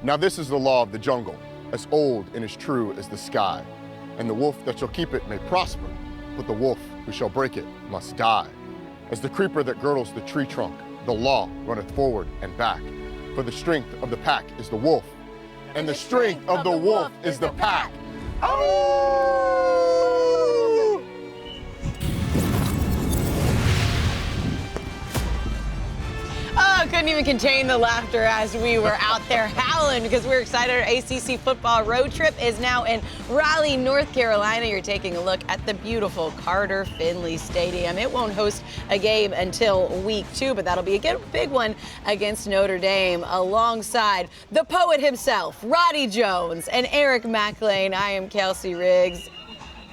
Now this is the law of the jungle, as old and as true as the sky. And the wolf that shall keep it may prosper, but the wolf who shall break it must die. As the creeper that girdles the tree trunk, the law runneth forward and back. For the strength of the pack is the wolf, and the strength of the wolf is the pack. Oh, couldn't even contain the laughter as we were out there howling because we're excited. Our ACC football road trip is now in Raleigh, North Carolina. You're taking a look at the beautiful Carter Finley Stadium. It won't host a game until week 2, but that'll be a big one against Notre Dame alongside the poet himself, Roddy Jones, and Eric McLean. I am Kelsey Riggs.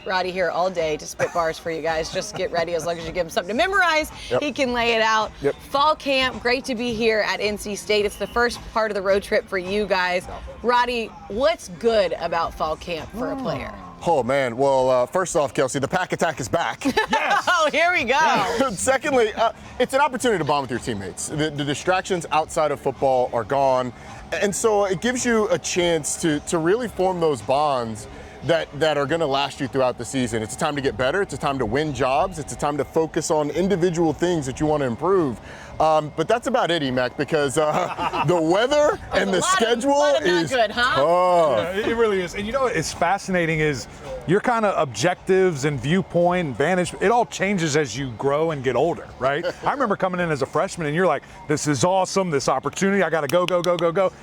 Roddy here all day to spit bars for you guys. Just get ready as long as you give him something to memorize. Yep. He can lay it out. Yep. Fall camp, great to be here at NC State. It's the first part of the road trip for you guys. Roddy, what's good about fall camp for a player? Oh, man. Well, first off, Kelsey, the pack attack is back. Yes. Oh, here we go. Yeah. Secondly, it's an opportunity to bond with your teammates. The distractions outside of football are gone. And so it gives you a chance to really form those bonds that are going to last you throughout the season. It's a time to get better. It's a time to win jobs. It's a time to focus on individual things that you want to improve. But that's about it, Emac, because the weather and the schedule is good, huh? tough. Yeah, it really is. And you know what's fascinating is your kind of objectives and viewpoint and vantage, it all changes as you grow and get older, right? I remember coming in as a freshman and you're like, this is awesome, this opportunity, I got to go.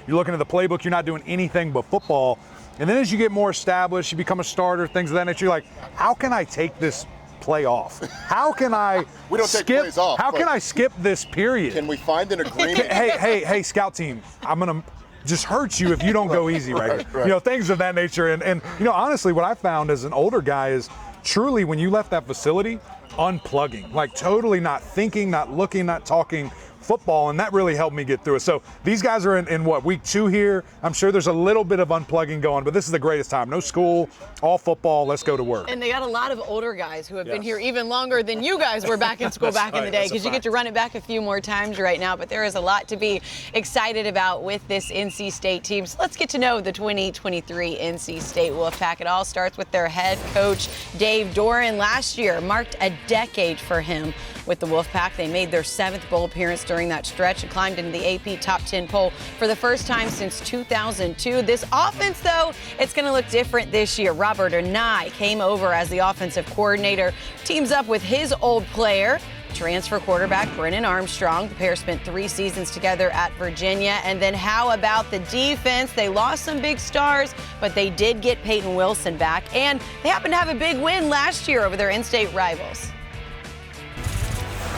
You're looking at the playbook, you're not doing anything but football. And then as you get more established, you become a starter, things of that nature, you're like, how can I take this play off? How can I we don't skip, take plays off. How can I skip this period? Can we find an agreement? Hey, scout team, I'm going to just hurt you if you don't go easy right here. Right. You know, things of that nature. And you know, honestly, what I found as an older guy is truly when you left that facility, unplugging, like totally not thinking, not looking, not talking football, and that really helped me get through it. So these guys are in what, week 2 here? I'm sure there's a little bit of unplugging going, but this is the greatest time. No school, all football, let's go to work. And they got a lot of older guys who have been here even longer than you guys were back in school back in the day, because you get to run it back a few more times right now. But there is a lot to be excited about with this NC State team. So let's get to know the 2023 NC State Wolfpack. It all starts with their head coach, Dave Doran. Last year marked a decade for him with the Wolfpack. They made their 7th bowl appearance during that stretch and climbed into the AP Top 10 poll for the first time since 2002. This offense, though, it's going to look different this year. Robert Anai came over as the offensive coordinator, teams up with his old player, transfer quarterback Brennan Armstrong. The pair spent 3 seasons together at Virginia. And then how about the defense? They lost some big stars, but they did get Peyton Wilson back. And they happened to have a big win last year over their in-state rivals.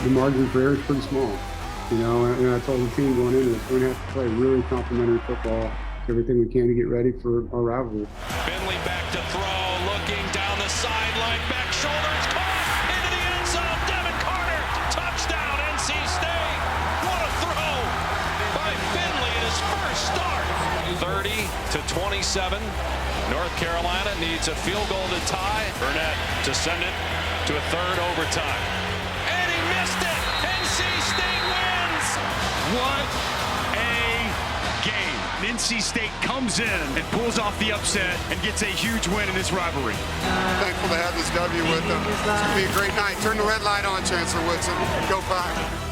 The margin for error is pretty small, you know, and I told the team going into this, we're going to have to play really complimentary football, everything we can to get ready for our rivalry. Finley back to throw, looking down the sideline, back shoulders, caught into the end zone, Devin Carter, touchdown NC State. What a throw by Finley in his first start. 30-27, North Carolina needs a field goal to tie. Burnett to send it to a third overtime. And he missed it. NC State wins. What a game. NC State comes in and pulls off the upset and gets a huge win in this rivalry. Thankful to have this W with them. It's going to be a great night. Turn the red light on, Chancellor Woodson. Go Pack.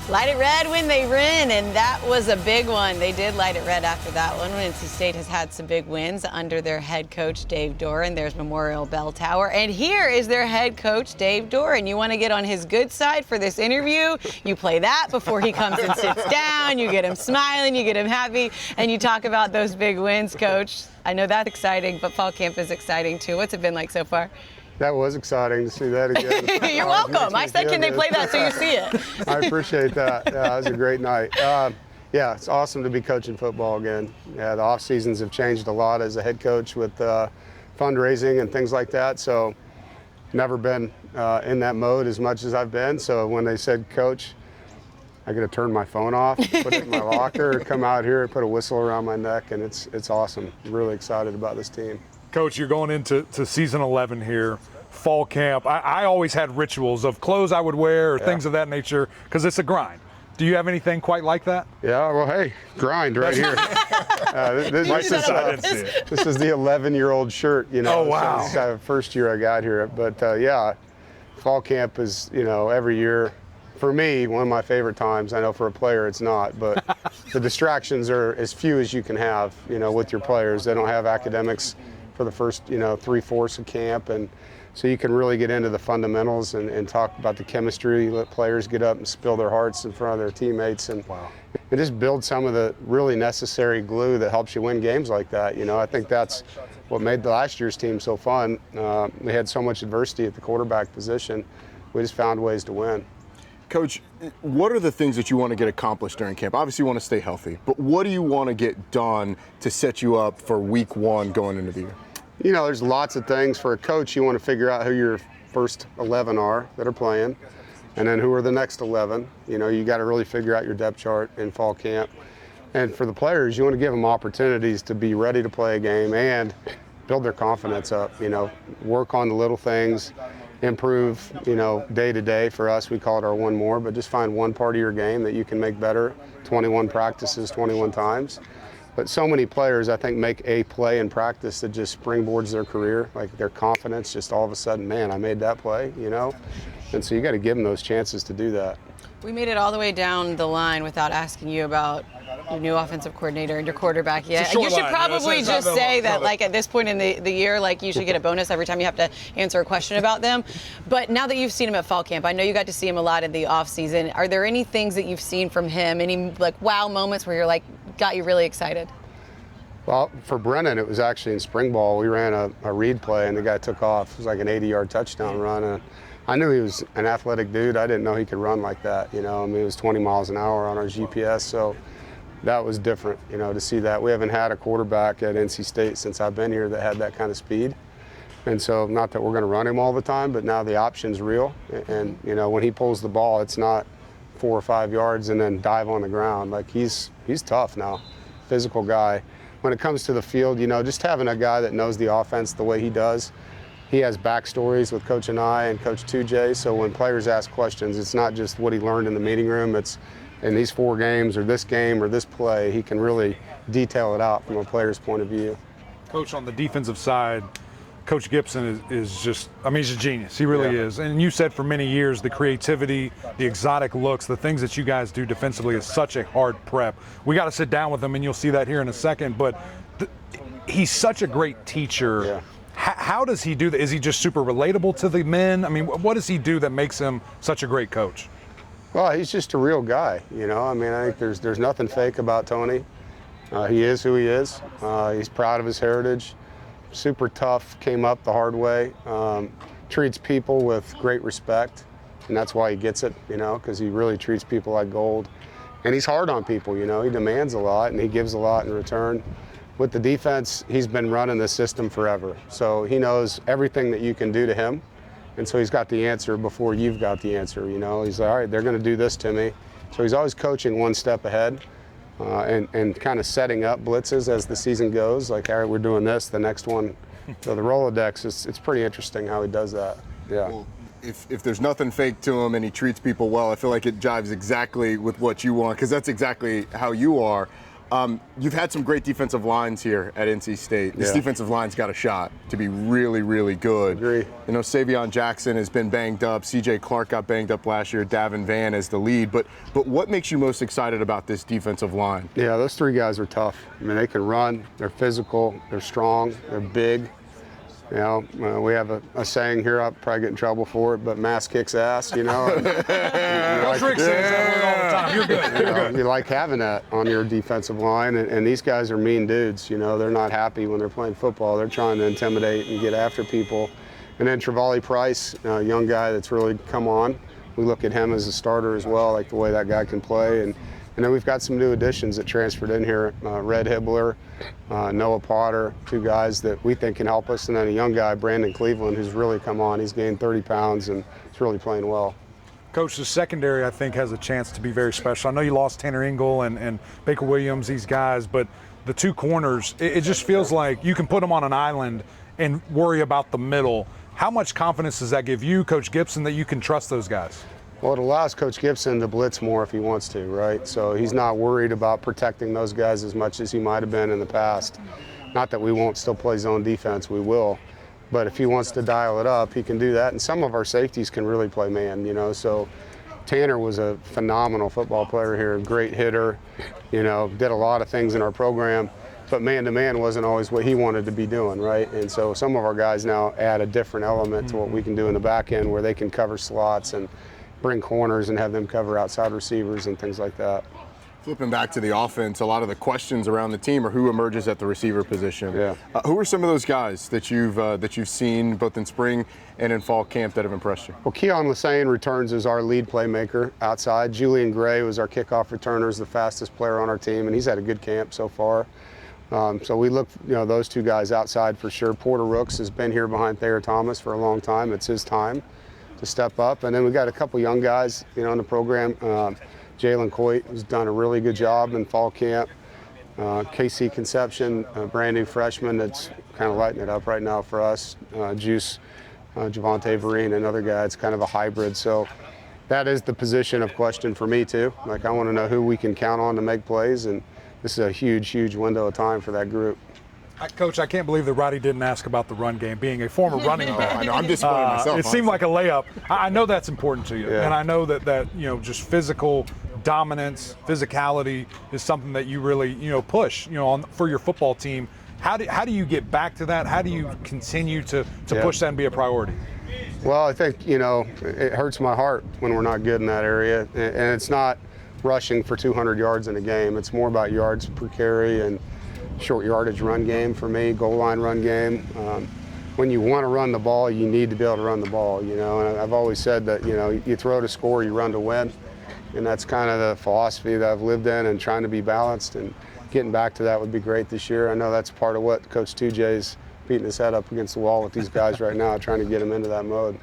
Light it red when they win, and that was a big one. They did light it red after that one. NC State has had some big wins under their head coach, Dave Doran. There's Memorial Bell Tower. And here is their head coach, Dave Doran. You want to get on his good side for this interview, you play that before he comes and sits down. You get him smiling, you get him happy, and you talk about those big wins, Coach. I know that's exciting, but fall camp is exciting too. What's it been like so far? That was exciting to see that again. You're welcome. I said, can they play that so you see it? I appreciate that. Yeah, it was a great night. Yeah, it's awesome to be coaching football again. Yeah, the off seasons have changed a lot as a head coach with fundraising and things like that. So never been in that mode as much as I've been. So when they said, Coach, I got to turn my phone off, put it in my locker, come out here, put a whistle around my neck, and it's awesome. I'm really excited about this team. Coach, you're going into season 11 here. fall camp, I always had rituals of clothes I would wear or things of that nature because it's a grind. Do you have anything quite like that? Yeah, well, hey, grind right here. This is the 11-year-old shirt, you know. Oh, wow. So this is the first year I got here. But, yeah, fall camp is, you know, every year, for me, one of my favorite times. I know for a player it's not, but the distractions are as few as you can have, you know, with your players. They don't have academics for the first, you know, 3/4 of camp, and so you can really get into the fundamentals and talk about the chemistry, let players get up and spill their hearts in front of their teammates, and just build some of the really necessary glue that helps you win games like that. You know, I think that's what made the last year's team so fun. We had so much adversity at the quarterback position. We just found ways to win. Coach, what are the things that you want to get accomplished during camp? Obviously, you want to stay healthy, but what do you want to get done to set you up for week 1 going into the year? You know, there's lots of things. For a coach, you want to figure out who your first 11 are that are playing, and then who are the next 11. You know, you got to really figure out your depth chart in fall camp. And for the players, you want to give them opportunities to be ready to play a game and build their confidence up. You know, work on the little things, improve, you know, day to day. For us, we call it our one more, but just find one part of your game that you can make better. 21 practices, 21 times. But so many players, I think, make a play in practice that just springboards their career, like their confidence just all of a sudden, man, I made that play, you know? And so you got to give them those chances to do that. We made it all the way down the line without asking you about your new offensive coordinator and your quarterback yet. You should probably just say that, like, at this point in the year, like, you should get a bonus every time you have to answer a question about them. But now that you've seen him at fall camp, I know you got to see him a lot in the off season. Are there any things that you've seen from him, any, like, wow moments where you're like, got you really excited? Well, for Brennan, it was actually in spring ball. We ran a read play, and the guy took off. It was like an 80-yard touchdown run. And I knew he was an athletic dude. I didn't know he could run like that. You know, I mean, it was 20 miles an hour on our GPS, so that was different, you know, to see that. We haven't had a quarterback at NC State since I've been here that had that kind of speed. And so, not that we're going to run him all the time, but now the option's real. And, you know, when he pulls the ball, it's not 4 or 5 yards and then dive on the ground. Like, he's tough now, physical guy. When it comes to the field, you know, just having a guy that knows the offense the way he does. He has backstories with Coach and I and Coach 2J, so when players ask questions, it's not just what he learned in the meeting room. It's in these 4 games or this game or this play. He can really detail it out from a player's point of view. Coach, on the defensive side, Coach Gibson is just, I mean, he's a genius. He really is. And you said for many years the creativity, the exotic looks, the things that you guys do defensively is such a hard prep. We got to sit down with him, and you'll see that here in a second. But he's such a great teacher. Yeah. How does he do that? Is he just super relatable to the men? I mean, what does he do that makes him such a great coach? Well, he's just a real guy, you know. I mean, I think there's nothing fake about Tony. He is who he is. He's proud of his heritage. Super tough, came up the hard way, treats people with great respect, and that's why he gets it, you know, because he really treats people like gold. And he's hard on people, you know. He demands a lot, and he gives a lot in return. With the defense, he's been running the system forever, so he knows everything that you can do to him, and so he's got the answer before you've got the answer, you know. He's like, all right, they're going to do this to me. So he's always coaching one step ahead. And kind of setting up blitzes as the season goes, like, all right, we're doing this, the next one. So the Rolodex, it's pretty interesting how he does that. Yeah. Well, if there's nothing fake to him and he treats people well, I feel like it jives exactly with what you want, because that's exactly how you are. You've had some great defensive lines here at NC State. This defensive line's got a shot to be really, really good. Agree. You know, Savion Jackson has been banged up. C.J. Clark got banged up last year. Davin Van is the lead. But what makes you most excited about this defensive line? Yeah, those 3 guys are tough. I mean, they can run. They're physical. They're strong. They're big. You know, we have a saying here, I'll probably get in trouble for it, but mass kicks ass, you know. Coach Rick says that word all the time. You're good. You're good. You like having that on your defensive line, and these guys are mean dudes, you know. They're not happy when they're playing football. They're trying to intimidate and get after people. And then Trevally Price, a young guy that's really come on. We look at him as a starter as well, like the way that guy can play. And then we've got some new additions that transferred in here. Red Hibbler, Noah Potter, 2 guys that we think can help us. And then a young guy, Brandon Cleveland, who's really come on. He's gained 30 pounds and he's really playing well. Coach, the secondary, I think, has a chance to be very special. I know you lost Tanner Engel and Baker Williams, these guys, but the 2 corners, it just feels like you can put them on an island and worry about the middle. How much confidence does that give you, Coach Gibson, that you can trust those guys? Well, it allows Coach Gibson to blitz more if he wants to, right? So he's not worried about protecting those guys as much as he might have been in the past. Not that we won't still play zone defense, we will. But if he wants to dial it up, he can do that. And some of our safeties can really play man, you know. So Tanner was a phenomenal football player here, a great hitter, you know, did a lot of things in our program. But man-to-man wasn't always what he wanted to be doing, right? And so some of our guys now add a different element to what we can do in the back end where they can cover slots and bring corners and have them cover outside receivers and things like that. Flipping back to the offense, a lot of the questions around the team are who emerges at the receiver position. Yeah. Who are some of those guys that you've seen both in spring and in fall camp that have impressed you? Well, Keon Lassane returns as our lead playmaker outside. Julian Gray was our kickoff returner, is the fastest player on our team, and he's had a good camp so far. So we look, you know, those two guys outside for sure. Porter Rooks has been here behind Thayer Thomas for a long time. It's his time to step up. And then we got a couple young guys, you know, in the program. Jalen Coit has done a really good job in fall camp. KC Conception, a brand new freshman that's kind of lighting it up right now for us. Juice, Javante Vereen, another guy. It's kind of a hybrid. So that is the position of question for me too. Like, I want to know who we can count on to make plays, and this is a huge, huge window of time for that group. Coach, I can't believe that Roddy didn't ask about the run game, being a former running back. I know, I'm disappointed myself. It seemed like a layup. I know that's important to you, Yeah. and I know that you know, just physical dominance, physicality is something that you really, you know, push, you know, for your football team. How do you get back to that? How do you continue to push that and be a priority? Well, I think, you know, it hurts my heart when we're not good in that area, and it's not rushing for 200 yards in a game. It's more about yards per carry and short yardage run game for me, goal line run game. When you want to run the ball, you need to be able to run the ball, you know. And I've always said that, you know, you throw to score, you run to win. And that's kind of the philosophy that I've lived in, and trying to be balanced, and getting back to that would be great this year. I know that's part of what Coach 2J's beating his head up against the wall with these guys right now, trying to get them into that mode.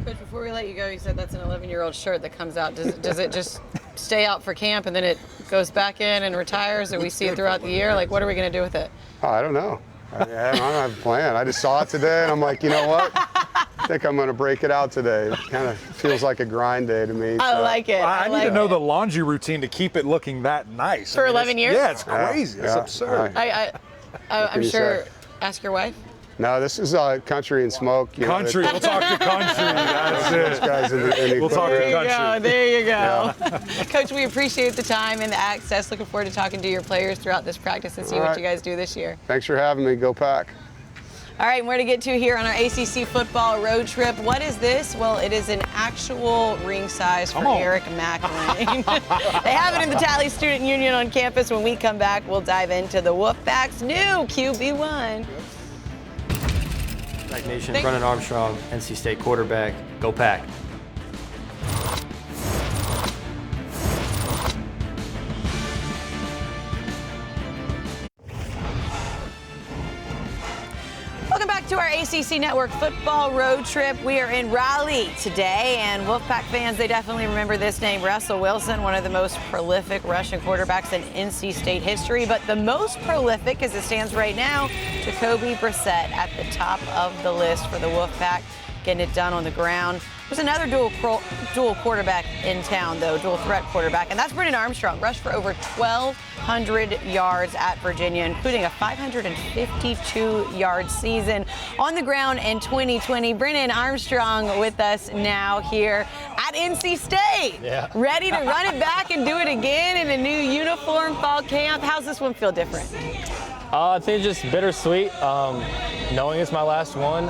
Coach, before we let you go, you said that's an 11-year-old shirt that comes out. Does it just stay out for camp and then it goes back in and retires, or we see it throughout the year? Like, what are we going to do with it? Oh, I don't know. I don't have a plan. I just saw it today, and I'm like, you know what? I think I'm going to break it out today. It kind of feels like a grind day to me. I like it. I need to know the laundry routine to keep it looking that nice. For 11 years? Yeah, it's crazy. It's absurd. I'm sure. Ask your wife. No, this is country and smoke. You Country. We'll talk to country. That's Those it. guys in the We'll talk to country. There you go. Coach, we appreciate the time and the access. Looking forward to talking to your players throughout this practice and see what you guys do this year. Thanks for having me. Go Pack. All right, and where to get to here on our ACC football road trip. What is this? Well, it is an actual ring size for Eric McElwain. They have it in the Tally Student Union on campus. When we come back, we'll dive into the Wolfpack's new QB1. Pack Nation, Brennan Armstrong, NC State quarterback. Go Pack. Welcome back to our ACC Network football road trip. We are in Raleigh today, and Wolfpack fans, they definitely remember this name, Russell Wilson, one of the most prolific rushing quarterbacks in NC State history, but the most prolific as it stands right now, Jacoby Brissett at the top of the list for the Wolfpack, getting it done on the ground. There's another dual quarterback in town, though, dual threat quarterback, and that's Brennan Armstrong. Rushed for over 1,200 yards at Virginia, including a 552-yard season on the ground in 2020. Brennan Armstrong with us now here at NC State. Yeah. Ready to run it back and do it again in a new uniform fall camp. How's this one feel different? I think it's just bittersweet, knowing it's my last one.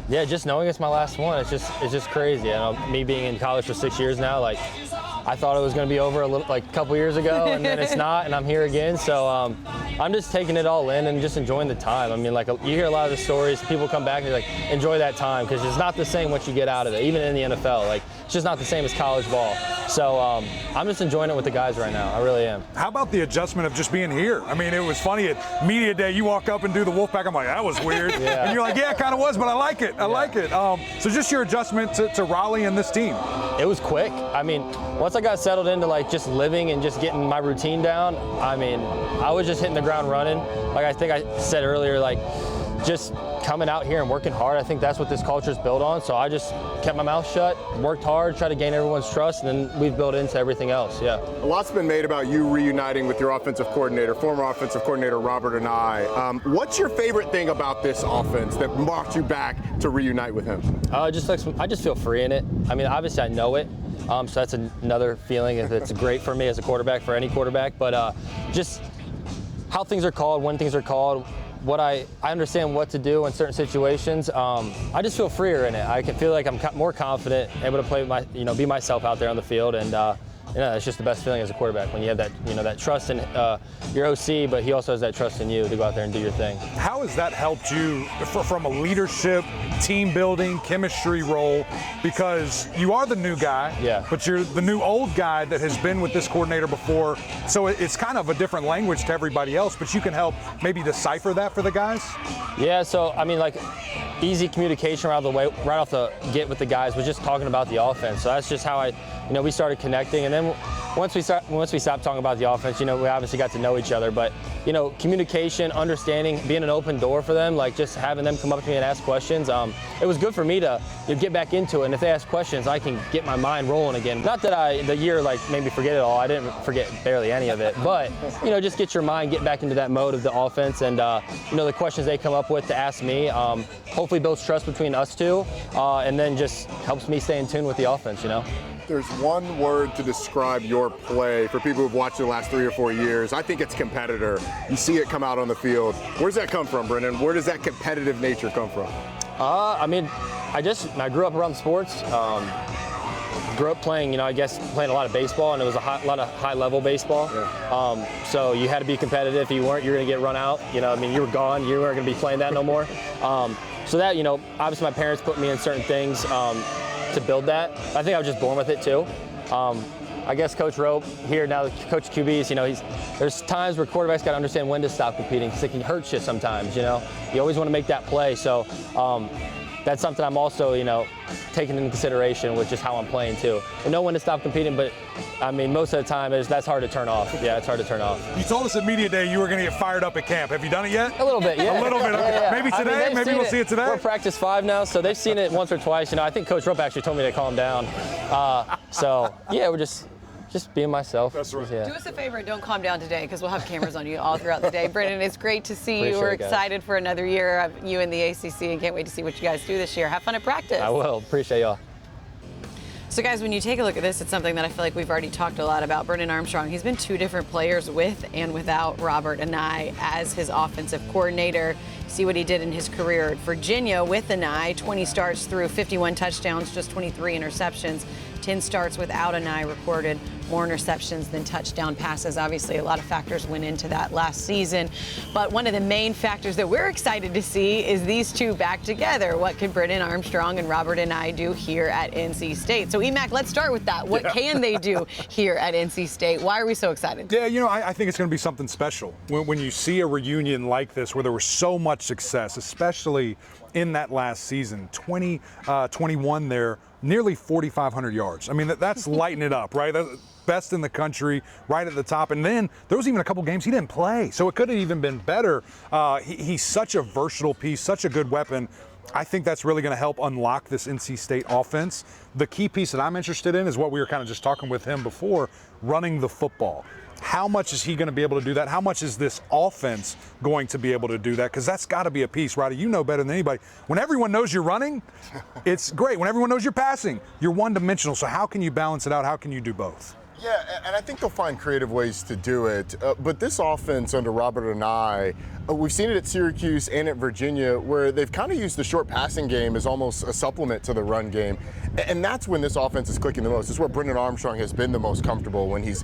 Yeah, just knowing it's my last one, it's just crazy. You know, me being in college for 6 years now, like, I thought it was going to be over a couple years ago, and then it's not, and I'm here again. So I'm just taking it all in and just enjoying the time. I mean, like, you hear a lot of the stories, people come back and they're like, enjoy that time, because it's not the same what you get out of it, even in the NFL. Like, it's just not the same as college ball. So I'm just enjoying it with the guys right now. I really am. How about the adjustment of just being here? I mean, it was funny at media day, you walk up and do the Wolfpack. I'm like, that was weird. Yeah. And you're like, yeah, it kind of was, but I like it. I like it. So just your adjustment to Raleigh and this team. It was quick. I mean, once I got settled into like just living and just getting my routine down, I mean, I was just hitting the ground running. Like I think I said earlier, like just coming out here and working hard. I think that's what this culture is built on. So I just kept my mouth shut, worked hard, tried to gain everyone's trust, and then we've built into everything else. Yeah. A lot's been made about you reuniting with your offensive coordinator, former offensive coordinator Robert Anae. What's your favorite thing about this offense that brought you back to reunite with him? I just feel free in it. I mean, obviously I know it. So that's another feeling that's great for me as a quarterback, for any quarterback. But just how things are called, when things are called, what I understand what to do in certain situations. I just feel freer in it. I can feel like I'm more confident, able to play be myself out there on the field, and it's just the best feeling as a quarterback when you have that, that trust in your OC, but he also has that trust in you to go out there and do your thing. How has that helped you from a leadership, team building, chemistry role? Because you are the new guy, yeah, but you're the new old guy that has been with this coordinator before. So it's kind of a different language to everybody else, but you can help maybe decipher that for the guys? Yeah, so I mean, like, easy communication right off the get with the guys was just talking about the offense. So that's just how we started connecting. And then once we stopped talking about the offense, we obviously got to know each other. But communication, understanding, being an open door for them, like just having them come up to me and ask questions. It was good for me to get back into it. And if they ask questions, I can get my mind rolling again. Not that the year made me forget it all. I didn't forget barely any of it. But just get your mind, get back into that mode of the offense, and the questions they come up with to ask me. Hopefully builds trust between us two, and then just helps me stay in tune with the offense. There's one word to describe your play for people who've watched the last 3 or 4 years. I think it's competitor. You see it come out on the field. Where's that come from, Brennan? Where does that competitive nature come from? I mean, I grew up around sports. Grew up playing, playing a lot of baseball, and it was a lot of high-level baseball. Yeah. So you had to be competitive. If you weren't, you were going to get run out. You were gone. You weren't going to be playing that no more. So that, obviously my parents put me in certain things to build that. I think I was just born with it too. I guess Coach Rope here now, Coach QBs, there's times where quarterbacks got to understand when to stop competing because it can hurt you sometimes. You always want to make that play. So that's something I'm also, taking into consideration with just how I'm playing too. I know when to stop competing, but I mean, most of the time that's hard to turn off. Yeah, it's hard to turn off. You told us at Media Day you were going to get fired up at camp. Have you done it yet? A little bit, yeah. A little bit. Okay. Yeah. Maybe today. Maybe we'll see it today. We're practice 5 now, so they've seen it once or twice. I think Coach Rope actually told me to calm down. So yeah, we're just being myself. That's right. Yeah. Do us a favor and don't calm down today because we'll have cameras on you all throughout the day. Brennan, it's great to see you. We're excited for another year of you in the ACC and can't wait to see what you guys do this year. Have fun at practice. I will. Appreciate y'all. So guys, when you take a look at this, it's something that I feel like we've already talked a lot about. Brennan Armstrong, he's been 2 different players with and without Robert Anae as his offensive coordinator. See what he did in his career at Virginia with Anae. 20 starts through 51 touchdowns, just 23 interceptions. 10 starts without Anae recorded, more interceptions than touchdown passes. Obviously, a lot of factors went into that last season. But one of the main factors that we're excited to see is these two back together. What can Brennan Armstrong and Robert Anae do here at NC State? So, Emac, let's start with that. What can they do here at NC State? Why are we so excited? Yeah, I think it's going to be something special. When you see a reunion like this where there was so much success, especially in that last season, 21 there, nearly 4,500 yards. I mean, that's lighting it up, right? That's best in the country, right at the top. And then there was even a couple games he didn't play, so it could have even been better. He's such a versatile piece, such a good weapon. I think that's really going to help unlock this NC State offense. The key piece that I'm interested in is what we were kind of just talking with him before, running the football. How much is he going to be able to do that? How much is this offense going to be able to do that? Because that's got to be a piece, Roddy. You know better than anybody. When everyone knows you're running, it's great. When everyone knows you're passing, you're one-dimensional. So how can you balance it out? How can you do both? Yeah, and I think they'll find creative ways to do it. But this offense under Robert Anae, we've seen it at Syracuse and at Virginia, where they've kind of used the short passing game as almost a supplement to the run game. And that's when this offense is clicking the most. This is where Brennan Armstrong has been the most comfortable, when he's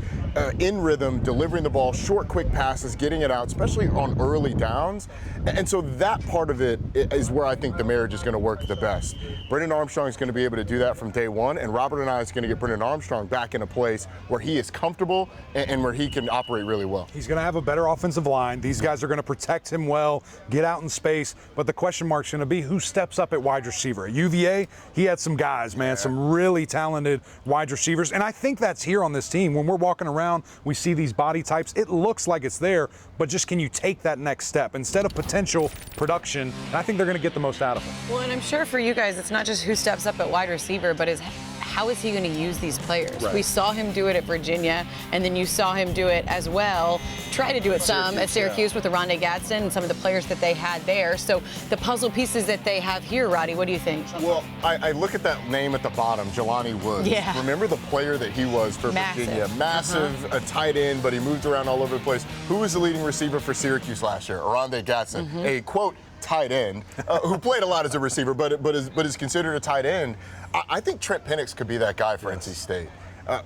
in rhythm, delivering the ball, short, quick passes, getting it out, especially on early downs. And so that part of it is where I think the marriage is going to work the best. Brennan Armstrong is going to be able to do that from day one, and Robert Anae is going to get Brennan Armstrong back in a place where he is comfortable and where he can operate really well. He's going to have a better offensive line. These guys are going to protect him well, get out in space. But the question mark's going to be who steps up at wide receiver. At UVA, he had some guys, man, some really talented wide receivers. And I think that's here on this team. When we're walking around, we see these body types. It looks like it's there, but just can you take that next step? Instead of potential production, I think they're going to get the most out of him. Well, and I'm sure for you guys, it's not just who steps up at wide receiver, but how is he going to use these players? Right. We saw him do it at Virginia, and then you saw him do it as well, try to do it some at Syracuse with the Rondé Gadsden and some of the players that they had there. So the puzzle pieces that they have here, Roddy, what do you think? Well, I look at that name at the bottom, Jelani Woods. Yeah. Remember the player that he was for Virginia? Massive, a tight end, but he moved around all over the place. Who was the leading receiver for Syracuse last year? Rondé Gadsden, a quote tight end who played a lot as a receiver, but is considered a tight end. I think Trent Penix could be that guy for NC State.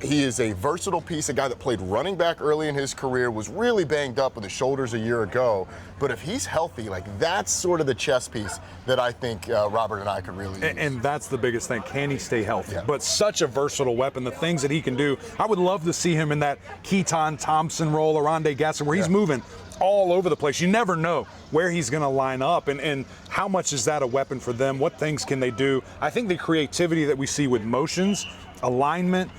He is a versatile piece, a guy that played running back early in his career, was really banged up with his shoulders a year ago. But if he's healthy, like that's sort of the chess piece that I think Robert and I could really use. And that's the biggest thing. Can he stay healthy? Yeah. But such a versatile weapon, the things that he can do. I would love to see him in that Keaton Thompson role, Rondé Gadsden, where he's moving all over the place. You never know where he's going to line up and how much is that a weapon for them? What things can they do? I think the creativity that we see with motions, alignment,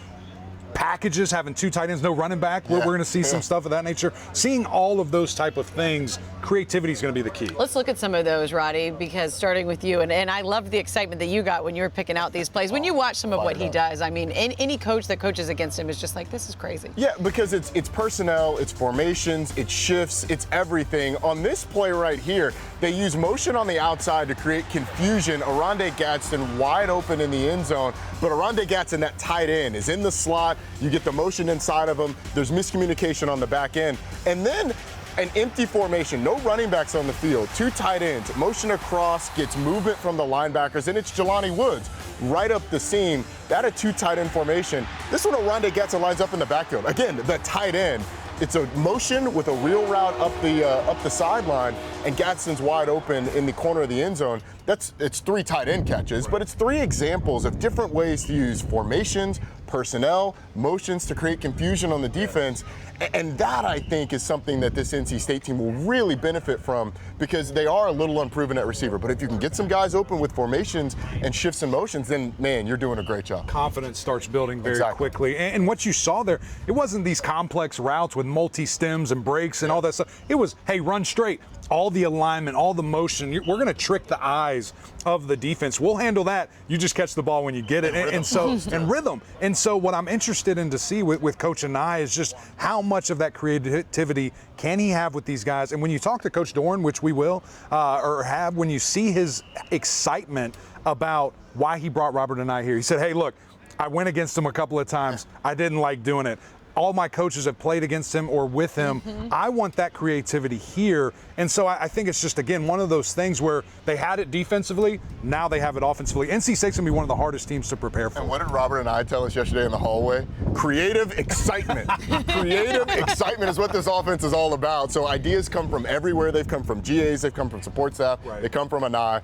packages, having two tight ends, no running back, we're going to see some stuff of that nature. Seeing all of those type of things, creativity is going to be the key. Let's look at some of those, Roddy, because starting with you, and I loved the excitement that you got when you were picking out these plays. When you watch some of what he does, I mean, any coach that coaches against him is just like, this is crazy. Yeah, because it's personnel, it's formations, it's shifts, it's everything. On this play right here, they use motion on the outside to create confusion. Rondé Gadsden wide open in the end zone, but Rondé Gadsden, that tight end, is in the slot. You get the motion inside of him. There's miscommunication on the back end. And then an empty formation, no running backs on the field, two tight ends, motion across, gets movement from the linebackers, and it's Jelani Woods right up the seam. That a two tight end formation. This one, Rondé Gadsden lines up in the backfield. Again, the tight end. It's a motion with a real route up the sideline, and Gadsden's wide open in the corner of the end zone. It's three tight end catches, but it's three examples of different ways to use formations, personnel, motions to create confusion on the defense. And that, I think, is something that this NC State team will really benefit from because they are a little unproven at receiver. But if you can get some guys open with formations and shifts and motions, then, man, you're doing a great job. Confidence starts building very quickly. And what you saw there, it wasn't these complex routes with multi-stems and breaks and all that stuff. It was, hey, run straight. All the alignment, all the motion. We're going to trick the eyes of the defense. We'll handle that. You just catch the ball when you get it. And rhythm. And so what I'm interested in to see with Coach Anai is just how much of that creativity can he have with these guys. And when you talk to Coach Dorn, which we will, or have, when you see his excitement about why he brought Robert Anai here, he said, hey, look, I went against him a couple of times. I didn't like doing it. All my coaches have played against him or with him. I want that creativity here. And so I think it's just, again, one of those things where they had it defensively, now they have it offensively. NC State's going to be one of the hardest teams to prepare for. And what did Robert and I tell us yesterday in the hallway? Creative excitement. Creative excitement is what this offense is all about. So ideas come from everywhere. They've come from GAs, they've come from support staff, they come from Anai,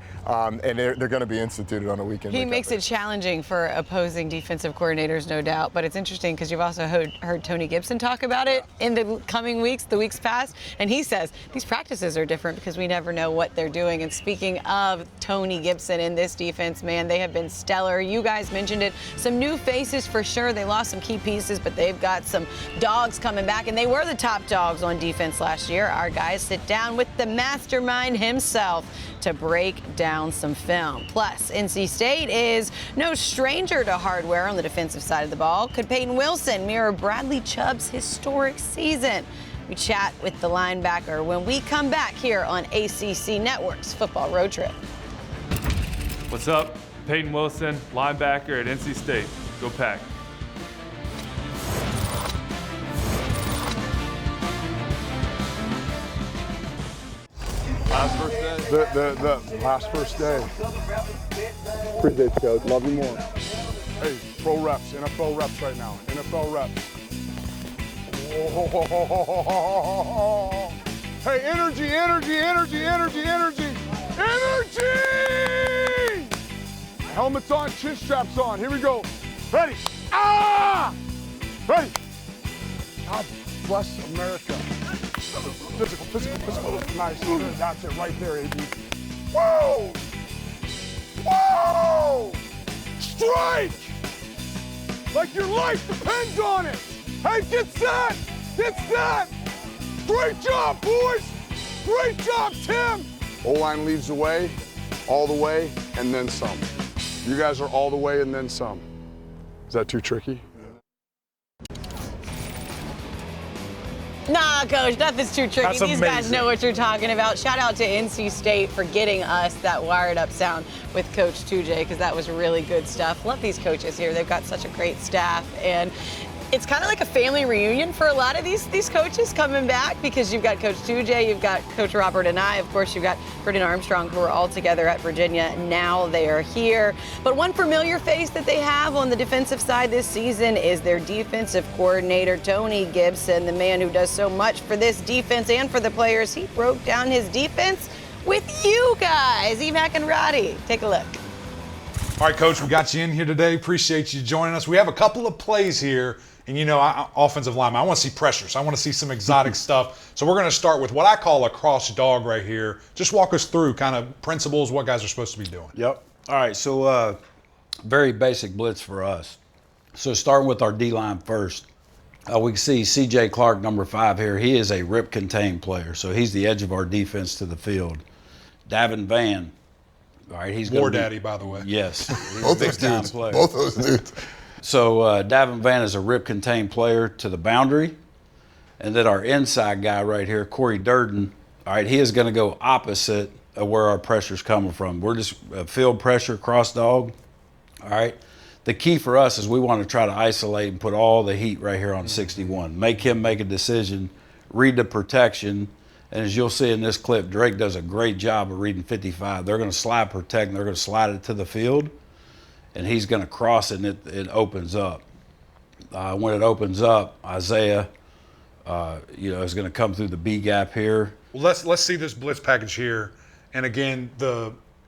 and they're going to be instituted on a weekend. He makes it challenging for opposing defensive coordinators, no doubt. But it's interesting because you've also heard Tony Gibson talk about it in the coming weeks, the weeks past, and he says these practices are different because we never know what they're doing. And speaking of Tony Gibson in this defense, man, they have been stellar. You guys mentioned it. Some new faces for sure. They lost some key pieces, but they've got some dogs coming back, and they were the top dogs on defense last year. Our guys sit down with the mastermind himself to break down some film. Plus, NC State is no stranger to hardware on the defensive side of the ball. Could Peyton Wilson mirror Bradley Chubb's historic season? We chat with the linebacker when we come back here on ACC Networks Football Road Trip. What's up? Peyton Wilson, linebacker at NC State. Go Pack. Last first day? The last first day. Appreciate you, Coach. Love you more. Hey, pro reps, NFL reps right now. NFL reps. Oh. Hey, energy, energy, energy, energy, energy, energy! Helmets on, chin straps on. Here we go. Ready? Ah! Ready? Bless America. Physical, physical, physical. Nice. Good. That's it right there, AB. Whoa! Whoa! Strike! Like your life depends on it. Hey, get set! Get set! Great job, boys! Great job, Tim! O-line leads the way, all the way, and then some. You guys are all the way and then some. Is that too tricky? Nah, Coach, nothing's too tricky. That's These guys amazing. know what you're talking about. Shout out to NC State for getting us that wired up sound with Coach 2J, because that was really good stuff. Love these coaches here. They've got such a great staff, and it's kind of like a family reunion for a lot of these coaches coming back, because you've got Coach 2J, you've got Coach Robert and I, of course, you've got Brendan Armstrong, who are all together at Virginia. Now they are here. But one familiar face that they have on the defensive side this season is their defensive coordinator, Tony Gibson, the man who does so much for this defense and for the players. He broke down his defense with you guys, Emac and Roddy. Take a look. All right, Coach, we got you in here today. Appreciate you joining us. We have a couple of plays here. And, you know, offensive lineman, I want to see pressures. I want to see some exotic stuff. So we're going to start with what I call a cross dog right here. Just walk us through kind of principles, what guys are supposed to be doing. Yep. All right, so very basic blitz for us. So starting with our D-line first, we can see C.J. Clark, number 5 here. He is a rip-contained player, so he's the edge of our defense to the field. Davin Van, all right, he's War Daddy, by the way. Yes. Both those dudes. Both those dudes. So Davin Van is a rip-contained player to the boundary. And then our inside guy right here, Corey Durden, all right, he is going to go opposite of where our pressure's coming from. We're just field pressure, cross dog, all right? The key for us is we want to try to isolate and put all the heat right here on 61. Make him make a decision, read the protection, and as you'll see in this clip, Drake does a great job of reading 55. They're going to slide protect, and they're going to slide it to the field. And he's going to cross it, and it opens up. When it opens up, Isaiah, is going to come through the B gap here. Well, let's see this blitz package here. And again,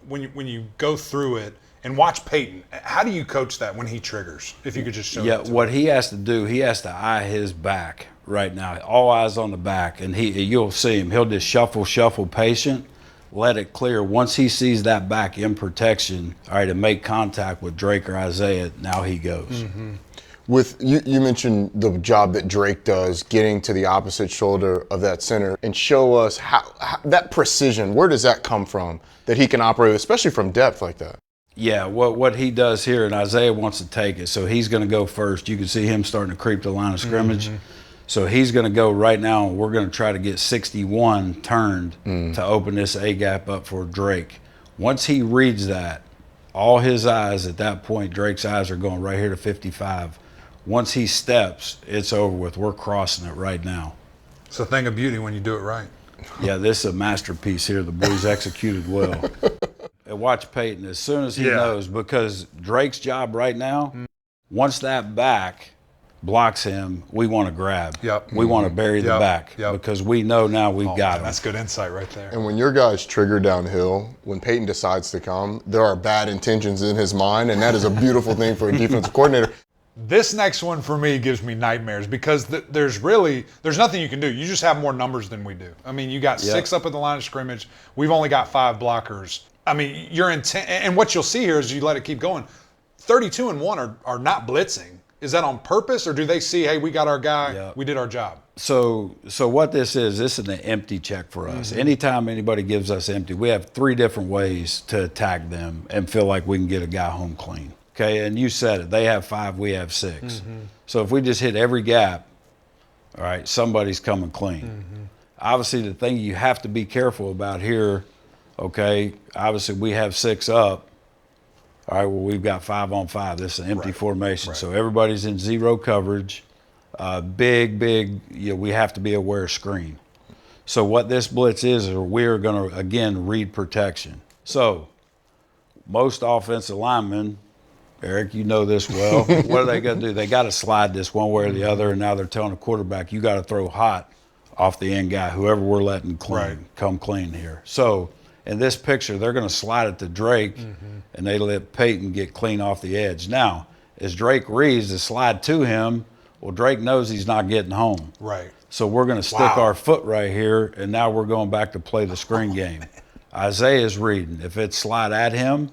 when you go through it and watch Peyton, how do you coach that when he triggers? If you could just show that to what me. he has to do, he has to eye his back right now. All eyes on the back, and you'll see him. He'll just shuffle patient. Let it clear. Once he sees that back in protection, all right, and make contact with Drake or Isaiah, now he goes. Mm-hmm. With you mentioned the job that Drake does getting to the opposite shoulder of that center, and show us how that precision, where does that come from that he can operate, especially from depth like that? Yeah, what he does here, and Isaiah wants to take it, so he's going to go first. You can see him starting to creep the line of scrimmage. Mm-hmm. So he's going to go right now, and we're going to try to get 61 turned to open this A-gap up for Drake. Once he reads that, all his eyes at that point, Drake's eyes are going right here to 55. Once he steps, it's over with. We're crossing it right now. It's a thing of beauty when you do it right. Yeah, this is a masterpiece here. The boys executed well. And watch Peyton as soon as he knows, because Drake's job right now, once that back blocks him, we want to grab. Yep. We want to bury the back because we know now we've got him. That's good insight right there. And when your guys trigger downhill, when Peyton decides to come, there are bad intentions in his mind, and that is a beautiful thing for a defensive coordinator. This next one for me gives me nightmares because there's nothing you can do. You just have more numbers than we do. I mean, you got 6 up at the line of scrimmage. We've only got 5 blockers. I mean, your intent, and what you'll see here is you let it keep going. 32 and 1 are not blitzing. Is that on purpose, or do they see, hey, we got our guy, we did our job? So what this is an empty check for us. Mm-hmm. Anytime anybody gives us empty, we have 3 different ways to attack them and feel like we can get a guy home clean. Okay, and you said it. They have 5, we have 6. Mm-hmm. So if we just hit every gap, all right, somebody's coming clean. Mm-hmm. Obviously, the thing you have to be careful about here, okay, obviously we have 6 up. All right, well, we've got 5 on 5. This is an empty formation. Right. So everybody's in 0 coverage. Big, we have to be aware of screen. So what this blitz is we're going to, again, read protection. So most offensive linemen, Eric, you know this well, what are they going to do? They got to slide this one way or the other, and now they're telling the quarterback, you got to throw hot off the end guy, whoever we're letting clean, come clean here. So in this picture, they're going to slide it to Drake, and they let Peyton get clean off the edge. Now, as Drake reads the slide to him, well, Drake knows he's not getting home. Right. So we're going to stick our foot right here, and now we're going back to play the screen game. Isaiah's reading. If it's slide at him,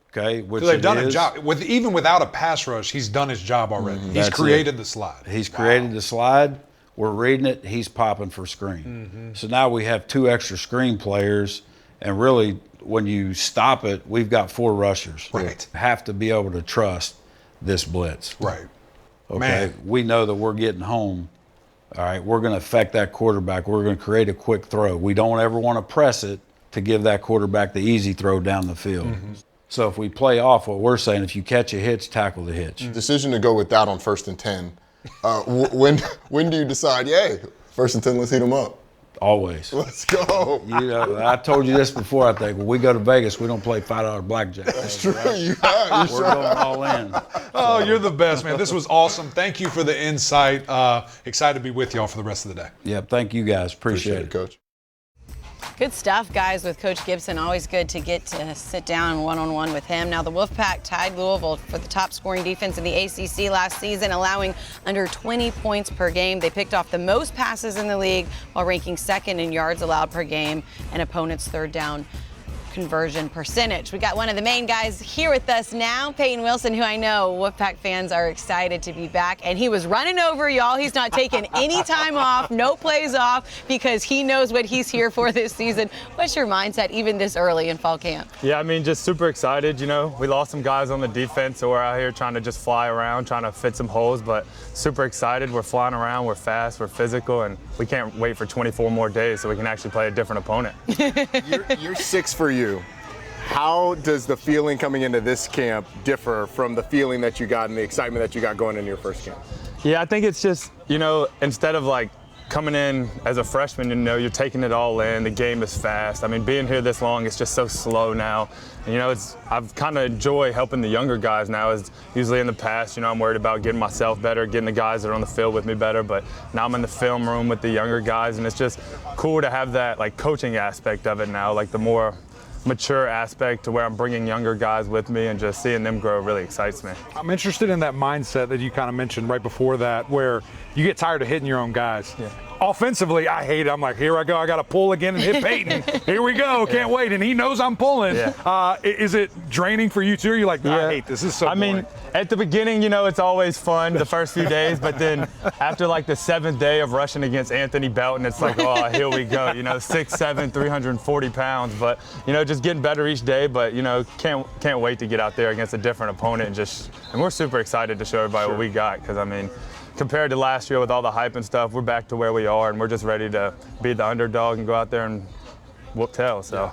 okay, which they've done is, a job. Even without a pass rush, he's done his job already. He's created the slide. He's created the slide. We're reading it. He's popping for screen. So now we have 2 extra screen players, and really, when you stop it, we've got 4 rushers. Right. Have to be able to trust this blitz. Right. Okay. Man. We know that we're getting home. All right. We're going to affect that quarterback. We're going to create a quick throw. We don't ever want to press it to give that quarterback the easy throw down the field. So if we play off what we're saying, if you catch a hitch, tackle the hitch. Decision to go with that on 1st and 10. When do you decide, yay, 1st and 10, let's heat them up? Always. Let's go. I told you this before, I think. When we go to Vegas, we don't play $5 blackjack. That's true. Right? You have. We're going all in. Oh, you're the best, man. This was awesome. Thank you for the insight. Excited to be with y'all for the rest of the day. Yeah, thank you guys. Appreciate it, Coach. Good stuff, guys, with Coach Gibson. Always good to get to sit down one-on-one with him. Now, the Wolfpack tied Louisville for the top scoring defense in the ACC last season, allowing under 20 points per game. They picked off the most passes in the league while ranking 2nd in yards allowed per game and opponents' 3rd down conversion percentage. We got one of the main guys here with us now, Peyton Wilson, who I know Wolfpack fans are excited to be back. And he was running over y'all. He's not taking any time off, no plays off, because he knows what he's here for this season. What's your mindset even this early in fall camp? Yeah, I mean, just super excited. You know, we lost some guys on the defense, so we're out here trying to just fly around, trying to fit some holes, but super excited. We're flying around, we're fast, we're physical, and we can't wait for 24 more days so we can actually play a different opponent. You're 6 for you. How does the feeling coming into this camp differ from the feeling that you got and the excitement that you got going into your first camp? Yeah, I think it's just, you know, instead of like coming in as a freshman, you know, you're taking it all in. The game is fast. I mean, being here this long, it's just so slow now. And, you know, I've kind of enjoy helping the younger guys now. As usually in the past, you know, I'm worried about getting myself better, getting the guys that are on the field with me better. But now I'm in the film room with the younger guys, and it's just cool to have that like coaching aspect of it now, like the more mature aspect to where I'm bringing younger guys with me, and just seeing them grow really excites me. I'm interested in that mindset that you kind of mentioned right before that, where you get tired of hitting your own guys. Yeah. Offensively, I hate it. I'm like, here I go. I got to pull again and hit Peyton. Here we go. Can't wait. And he knows I'm pulling. Yeah. Is it draining for you too? Or you're like, I hate this. This is so boring. mean, at the beginning, you know, it's always fun the first few days, but then after like the 7th day of rushing against Anthony Belton, it's like, oh, here we go. You know, 6'7", 340 pounds. But, you know, just getting better each day. But, you know, can't wait to get out there against a different opponent. And we're super excited to show everybody what we got, because, I mean, compared to last year with all the hype and stuff, we're back to where we are, and we're just ready to be the underdog and go out there and whoop tail. So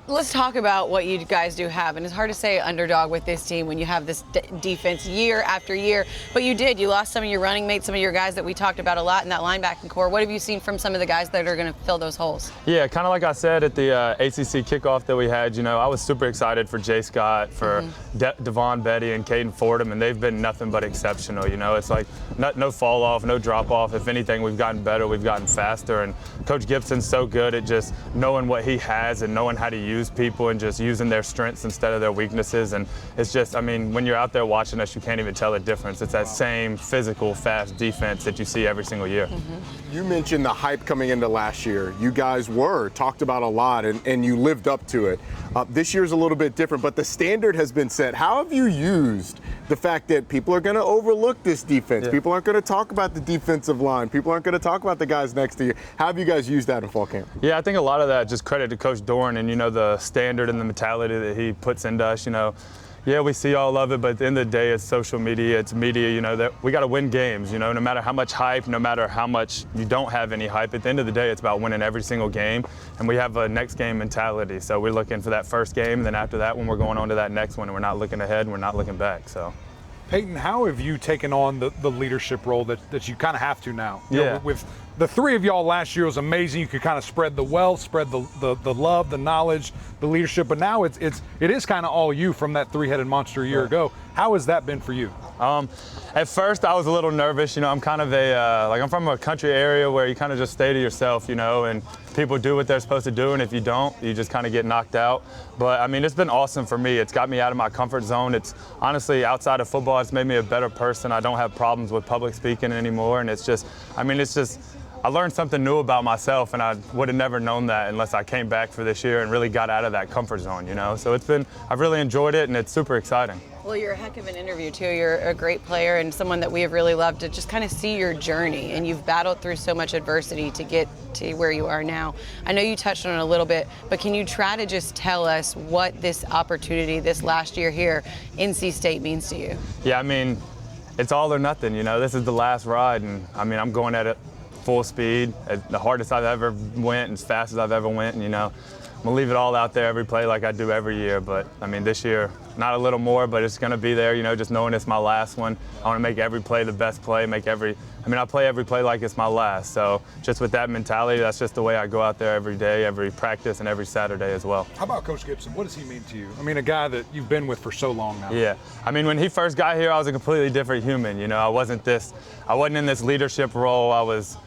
let's talk about what you guys do have, and it's hard to say underdog with this team when you have this defense year after year. But you lost some of your running mates, some of your guys that we talked about a lot in that linebacking core. What have you seen from some of the guys that are going to fill those holes? Yeah, kind of like I said at the ACC kickoff that we had. You know, I was super excited for Jay Scott, for Devon Betty, and Caden Fordham, and they've been nothing but exceptional. You know, it's like no fall off, no drop off. If anything, we've gotten better, we've gotten faster, and Coach Gibson's so good at just knowing what he has and knowing how to use people and just using their strengths instead of their weaknesses. And it's just, I mean, when you're out there watching us, you can't even tell the difference. It's that same physical, fast defense that you see every single year. You mentioned the hype coming into last year. You guys talked about a lot, and you lived up to it. This year's a little bit different, but the standard has been set. How have you used the fact that people are going to overlook this defense? People aren't going to talk about the defensive line. People aren't going to talk about the guys next to you. How have you guys used that in fall camp? Yeah, I think a lot of that just credit to Coach Doran and, you know, the standard and the mentality that he puts into us. You know, yeah, we see all of it, but at the end of the day, it's social media, it's media, you know, that we got to win games, you know, no matter how much hype, no matter how much you don't have any hype. At the end of the day, it's about winning every single game, and we have a next game mentality. So we're looking for that first game, and then after that one, we're going on to that next one, and we're not looking ahead, and we're not looking back. So. Peyton, how have you taken on the leadership role that you kind of have to now? You know, with the three of y'all last year was amazing. You could kind of spread the wealth, spread the love, the knowledge, the leadership. But now it is kind of all you from that three-headed monster a year ago. How has that been for you? At first, I was a little nervous. You know, I'm kind of I'm from a country area where you kind of just stay to yourself, you know, and people do what they're supposed to do, and if you don't, you just kind of get knocked out. But, I mean, it's been awesome for me. It's got me out of my comfort zone. It's honestly, outside of football, it's made me a better person. I don't have problems with public speaking anymore, and it's just, I mean, it's just I learned something new about myself, and I would have never known that unless I came back for this year and really got out of that comfort zone, you know? So I've really enjoyed it, and it's super exciting. Well, you're a heck of an interview, too. You're a great player and someone that we have really loved to just kind of see your journey. And you've battled through so much adversity to get to where you are now. I know you touched on it a little bit, but can you try to just tell us what this opportunity, this last year here, NC State means to you? Yeah, I mean, it's all or nothing, you know? This is the last ride, and I mean, I'm going at it full speed, the hardest I've ever went, and as fast as I've ever went, and, you know, I'm gonna leave it all out there every play like I do every year. But I mean, this year, not a little more, but it's gonna be there, you know, just knowing it's my last one. I wanna make every play the best play, I play every play like it's my last. So just with that mentality, that's just the way I go out there every day, every practice, and every Saturday as well. How about Coach Gibson? What does he mean to you? I mean, a guy that you've been with for so long now. Yeah, I mean, when he first got here, I was a completely different human, you know. I wasn't in this leadership role. I was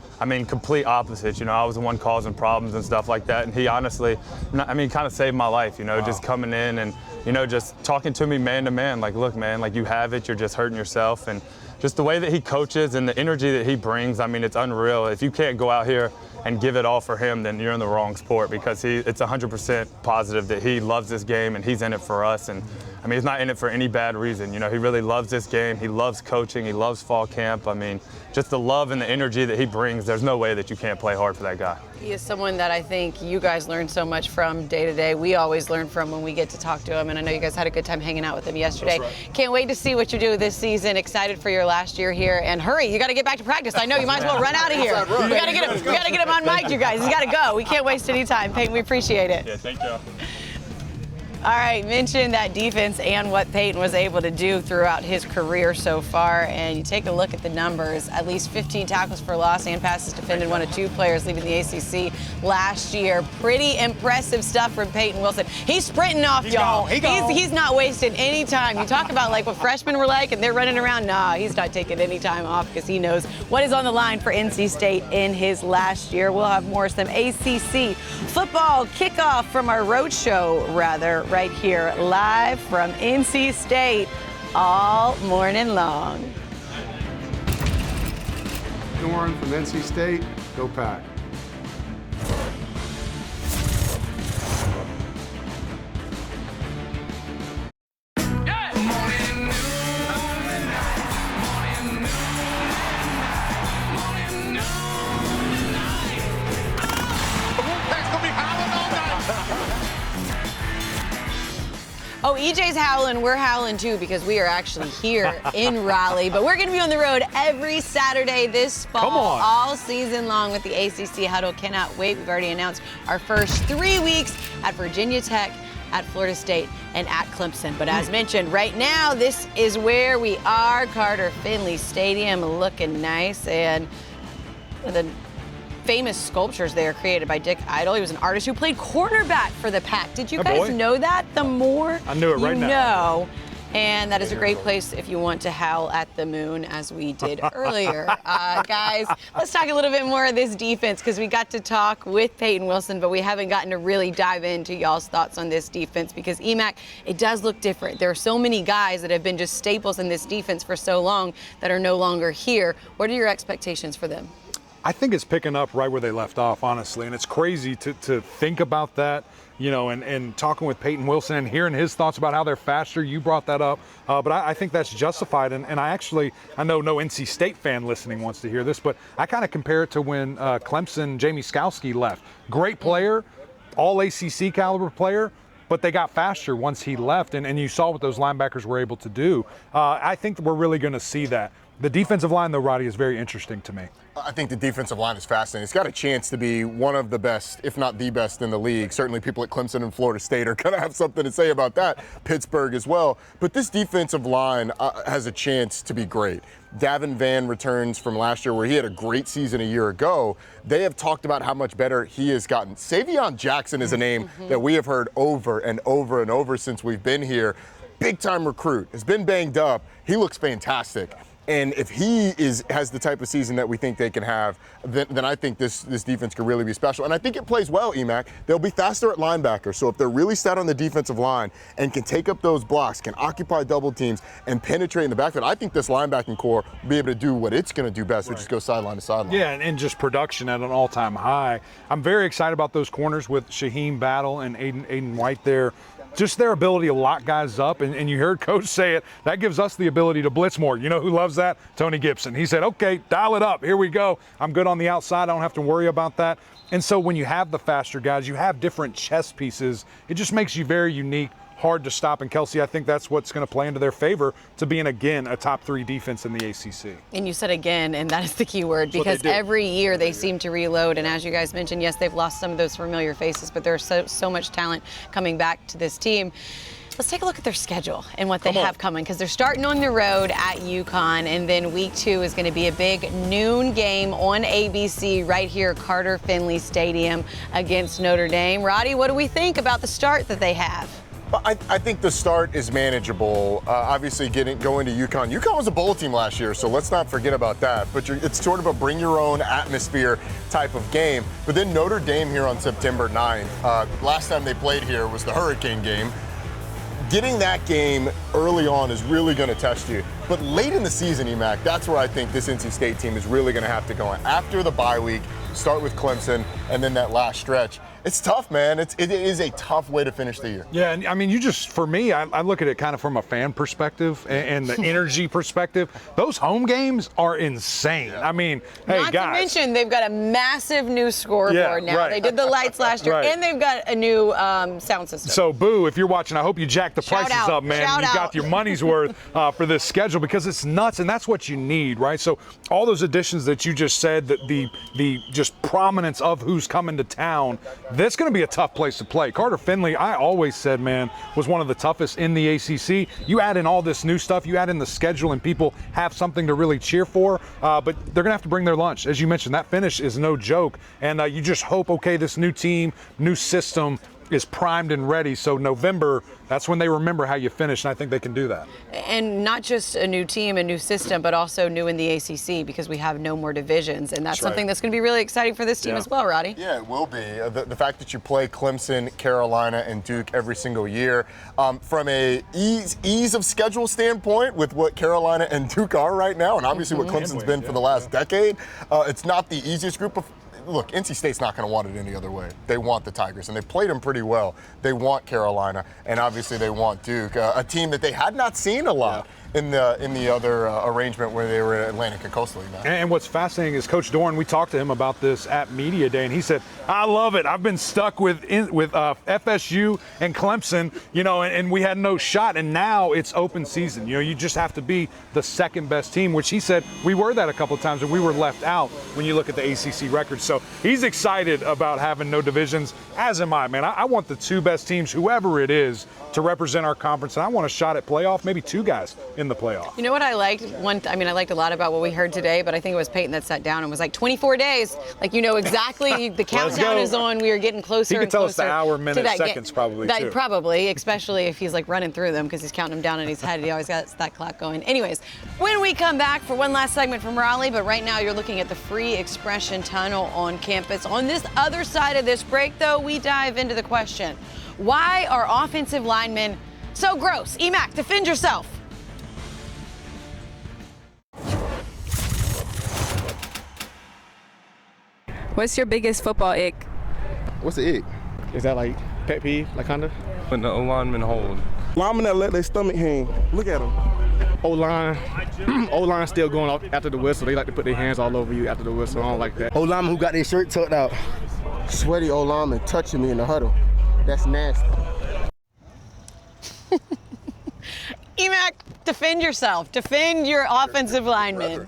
complete opposite. You know, I was the one causing problems and stuff like that. And he honestly, kind of saved my life, you know, just coming in and, you know, just talking to me man to man, like, look, man, like, you have it, you're just hurting yourself. And just the way that he coaches and the energy that he brings, I mean, it's unreal. If you can't go out here and give it all for him, then you're in the wrong sport, because it's 100% positive that he loves this game and he's in it for us. And I mean, he's not in it for any bad reason. You know, he really loves this game. He loves coaching. He loves fall camp. I mean, just the love and the energy that he brings, there's no way that you can't play hard for that guy. He is someone that I think you guys learn so much from day to day. We always learn from when we get to talk to him, and I know you guys had a good time hanging out with him yesterday. Right. Can't wait to see what you do this season. Excited for your last year here, and hurry, you got to get back to practice. I know you might as well run out of here. We got to get him on mic, you guys. He's got to go. We can't waste any time. Peyton, we appreciate it. Yeah, thank you. All right, mention that defense and what Peyton was able to do throughout his career so far, and you take a look at the numbers. At least 15 tackles for loss and passes defended, one of two players leaving the ACC last year. Pretty impressive stuff from Peyton Wilson. He's sprinting off, y'all. He's not wasting any time. You talk about like what freshmen were like and they're running around. Nah, he's not taking any time off because he knows what is on the line for NC State in his last year. We'll have more some ACC football kickoff from our roadshow, right here live from NC State all morning long. Norm from NC State, go Pack. Oh, EJ's howling. We're howling too because we are actually here in Raleigh. But we're going to be on the road every Saturday this fall, all season long with the ACC Huddle. Cannot wait. We've already announced our first 3 weeks at Virginia Tech, at Florida State, and at Clemson. But as mentioned, right now, this is where we are. Carter Finley Stadium looking nice. And the famous sculptures there created by Dick Idle. He was an artist who played cornerback for the Pack. Did you guys know that? The more I knew it right now. And that is a great place if you want to howl at the moon, as we did earlier. Guys, let's talk a little bit more of this defense, because we got to talk with Peyton Wilson, but we haven't gotten to really dive into y'all's thoughts on this defense, because EMAC, it does look different. There are so many guys that have been just staples in this defense for so long that are no longer here. What are your expectations for them? I think it's picking up right where they left off, honestly, and it's crazy to think about that, you know, and talking with Peyton Wilson and hearing his thoughts about how they're faster. You brought that up, but I think that's justified, and I know no NC State fan listening wants to hear this, but I kind of compare it to when Clemson, Jamie Skowski left. Great player, all ACC caliber player, but they got faster once he left, and you saw what those linebackers were able to do. I think we're really going to see that. The defensive line, though, Roddy, is very interesting to me. I think the defensive line is fascinating. It's got a chance to be one of the best, if not the best, in the league. Certainly people at Clemson and Florida State are going to have something to say about that. Pittsburgh as well. But this defensive line has a chance to be great. Davin Vann returns from last year where he had a great season a year ago. They have talked about how much better he has gotten. Savion Jackson is a name that we have heard over and over and over since we've been here. Big-time recruit. Has been banged up. He looks fantastic. And if he has the type of season that we think they can have, then I think this defense could really be special. And I think it plays well, Emac. They'll be faster at linebacker. So if they're really set on the defensive line and can take up those blocks, can occupy double teams, and penetrate in the backfield, I think this linebacking core will be able to do what it's going to do best, which is go sideline to sideline. Yeah, and just production at an all-time high. I'm very excited about those corners with Shaheem Battle and Aiden White there. Just their ability to lock guys up, and you heard Coach say it, that gives us the ability to blitz more. You know who loves that? Tony Gibson. He said, okay, dial it up. Here we go. I'm good on the outside. I don't have to worry about that. And so when you have the faster guys, you have different chess pieces. It just makes you very unique, hard to stop. And Kelsey, I think that's what's going to play into their favor to being, again, a top 3 defense in the ACC. And you said again, and that is the key word, because every year they seem to reload. And as you guys mentioned, yes, they've lost some of those familiar faces, but there's so much talent coming back to this team. Let's take a look at their schedule and what they have coming, because they're starting on the road at UConn, and then week 2 is going to be a big noon game on ABC right here at Carter Finley Stadium against Notre Dame. Roddy, what do we think about the start that they have? I think the start is manageable. Obviously, going to UConn. UConn was a bowl team last year, so let's not forget about that. But it's sort of a bring your own atmosphere type of game. But then Notre Dame here on September 9th. Last time they played here was the Hurricane game. Getting that game early on is really going to test you. But late in the season, Emac, that's where I think this NC State team is really going to have to go. After the bye week, start with Clemson, and then that last stretch. It's tough, man. It is a tough way to finish the year. Yeah, and I mean, for me, I look at it kind of from a fan perspective and the energy perspective. Those home games are insane. I mean, hey, Not guys. to mention, they've got a massive new scoreboard now. Right. They did the lights last year, and they've got a new sound system. So, Boo, if you're watching, I hope you jack the prices up, man. Shout You out. got your money's worth for this schedule, because it's nuts, and that's what you need, right? So, all those additions that you just said, that the just prominence of who's coming to town, that's going to be a tough place to play. Carter Finley, I always said, man, was one of the toughest in the ACC. You add in all this new stuff, you add in the schedule, and people have something to really cheer for, but they're going to have to bring their lunch. As you mentioned, that finish is no joke, and you just hope, okay, this new team, new system is primed and ready, so November, that's when they remember how you finished, and I think they can do that. And not just a new team, a new system, but also new in the ACC, because we have no more divisions, and that's something that's going to be really exciting for this team as well, Roddy. Yeah, it will be. The fact that you play Clemson, Carolina, and Duke every single year, from a ease of schedule standpoint with what Carolina and Duke are right now, and obviously what Clemson's been for the last decade, it's not the easiest group of. Look, NC State's not going to want it any other way. They want the Tigers, and they've played them pretty well. They want Carolina, and obviously they want Duke, a team that they had not seen a lot in the other arrangement where they were at Atlantic and Coastal League. And what's fascinating is Coach Doran, we talked to him about this at Media Day, and he said, I love it. I've been stuck with FSU and Clemson, and we had no shot, and now it's open season. You just have to be the second best team, which he said we were that a couple of times, and we were left out when you look at the ACC record. So he's excited about having no divisions, as am I, man. I want the 2 best teams, whoever it is, to represent our conference, and I want a shot at playoff, maybe 2 guys in the playoff. You know what I liked? I liked a lot about what we heard today, but I think it was Peyton that sat down and was like, 24 days. Like, exactly, the countdown is on. We are getting closer and closer. He could tell us the hour, minute, seconds probably, too. Probably, especially if he's like running through them, because he's counting them down in his head. He always got that clock going. Anyways, when we come back for one last segment from Raleigh, but right now you're looking at the Free Expression Tunnel on campus. On this other side of this break, though, we dive into the question, why are offensive linemen so gross? Emac, defend yourself. What's your biggest football ick? What's the ick? Is that like pet peeve, like kinda? When the O-linemen hold. Linemen that let their stomach hang. Look at them. O-line still going off after the whistle. They like to put their hands all over you after the whistle. I don't like that. O-lineman who got their shirt tucked out. Sweaty O-lineman touching me in the huddle. That's nasty. Emac, defend yourself. Defend your offensive linemen.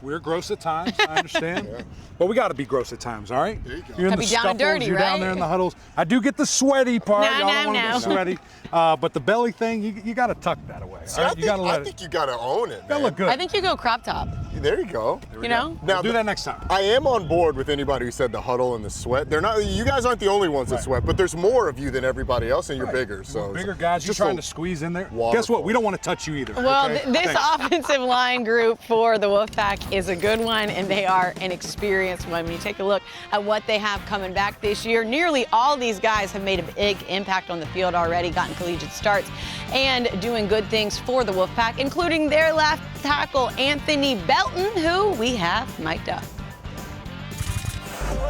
We're gross at times, I understand. But we got to be gross at times, all right? There you go. You're in Gotta the be down and scuffles, dirty, you're down right? there in the huddles. I do get the sweaty part. No, Y'all don't want to no. be sweaty. But the belly thing, you got to tuck that away. See, all right? I think you got to own it, That man. look good. I think you go crop top. There you go. You know? Now, We'll do that next time. I am on board with anybody who said the huddle and the sweat. They're not. You guys aren't the only ones that sweat, but there's more of you than everybody else, and you're bigger. So We're bigger guys, you're just trying a to squeeze in there. waterfall. Guess what? We don't want to touch you either. Well, okay? this Thanks. offensive line group for the Wolfpack is a good one, and they are an experienced one. When you take a look at what they have coming back this year, nearly all these guys have made a big impact on the field already, gotten collegiate starts, and doing good things for the Wolfpack, including their left tackle, Anthony Belton, who we have mic'd up.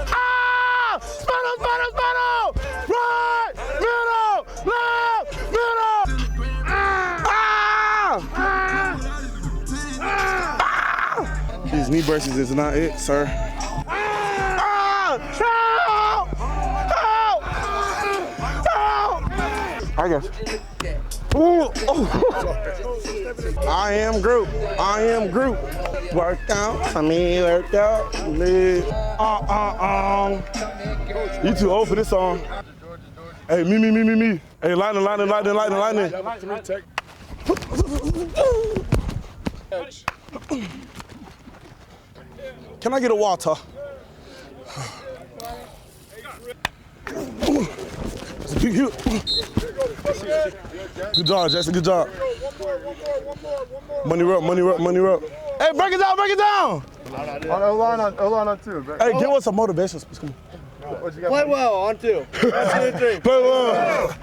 Ah! Spinal! Right! Middle! Left! Middle! Ah! Ah! These knee braces is not it, sir. Ah! Help! Help! I guess. Ooh! Oh. I am Groot. I am Groot. Worked out. Worked out. You too old for this song. Hey, me. Hey, lightning. Can I get a water? It's a big hit. Good job, Jackson. Good job. Money up. Hey, break it down. O-line on two. Hey, give us some motivation. Come on. Play well on 2. 1, 2, 3. Play well.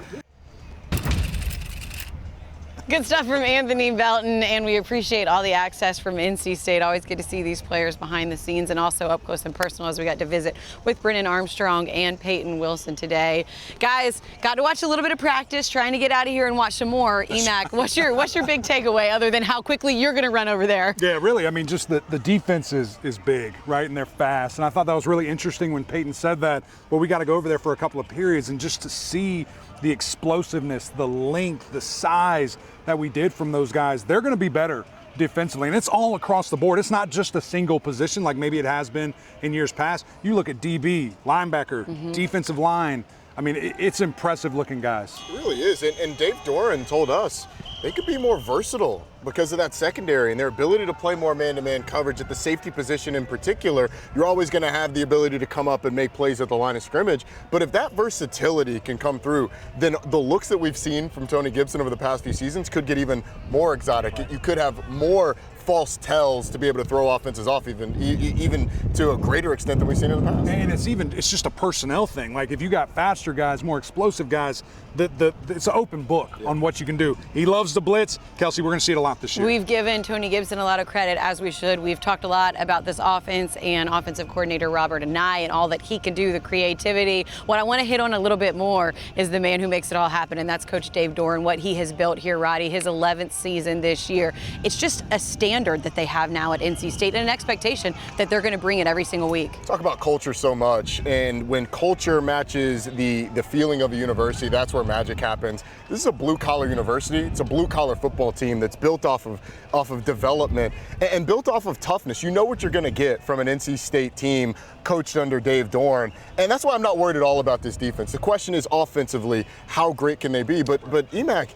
Good stuff from Anthony Belton, and we appreciate all the access from NC State. Always good to see these players behind the scenes and also up close and personal as we got to visit with Brennan Armstrong and Peyton Wilson today. Guys, got to watch a little bit of practice, trying to get out of here and watch some more. Emac, what's your big takeaway other than how quickly you're going to run over there? Yeah, really. I mean, just the defense is big, right? And they're fast. And I thought that was really interesting when Peyton said that. Well, we got to go over there for a couple of periods and just to see the explosiveness, the length, the size that we did from those guys. They're going to be better defensively, and it's all across the board. It's not just a single position like maybe it has been in years past. You look at DB, linebacker, defensive line. I mean, it's impressive looking guys. It really is. And Dave Doran told us they could be more versatile because of that secondary and their ability to play more man-to-man coverage at the safety position in particular. You're always going to have the ability to come up and make plays at the line of scrimmage. But if that versatility can come through, then the looks that we've seen from Tony Gibson over the past few seasons could get even more exotic. You could have more false tells to be able to throw offenses off even to a greater extent than we've seen in the past. And it's just a personnel thing. Like if you got faster guys, more explosive guys, it's an open book on what you can do. He loves the blitz. Kelsey, we're going to see it a lot this year. We've given Tony Gibson a lot of credit, as we should. We've talked a lot about this offense and offensive coordinator Robert Anai and all that he can do, the creativity. What I want to hit on a little bit more is the man who makes it all happen, and that's Coach Dave Doran, what he has built here, Roddy, his 11th season this year. It's just a standard that they have now at NC State and an expectation that they're going to bring it every single week. Talk about culture so much, and when culture matches the feeling of a university, that's where magic happens. This is a blue-collar university. It's a blue-collar football team that's built off of development and built off of toughness. You know what you're going to get from an NC State team coached under Dave Doran, and that's why I'm not worried at all about this defense. The question is offensively, how great can they be? But Emac,